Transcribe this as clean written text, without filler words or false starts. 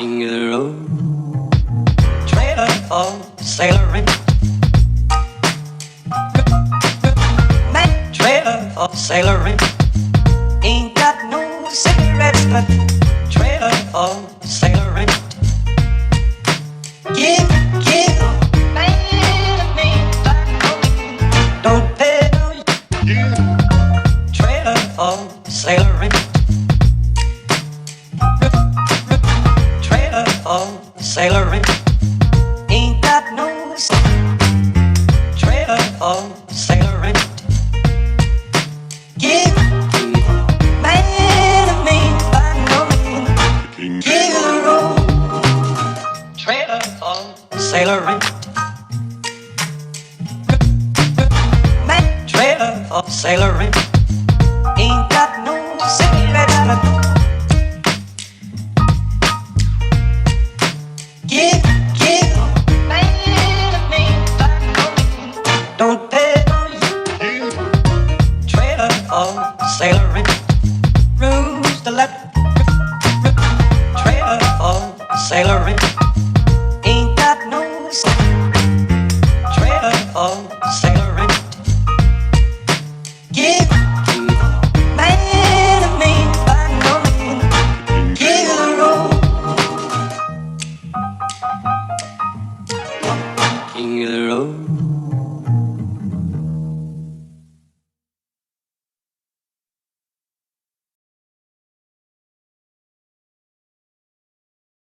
King of the road, trailer for sailoring, man, trailer for sailoring. Ain't got no cigarettes, but trailer for sailoring. Give, man, me, don't pay no. Trailer for sailoring. Trailer for sailoring. Ain't got no trailer for sailoring. Give, man, me, by no means. King of the road. Trailer for sailoring. Man, trailer for sailoring. Ain't got no cigarettes, but give, man, me, don't pay no you. Trailer for sailoring. Rooms to let. Trailer for sailoring. Ain't got no trailer for sailoring. Give, man, me, by no means. King of the road. King of the road.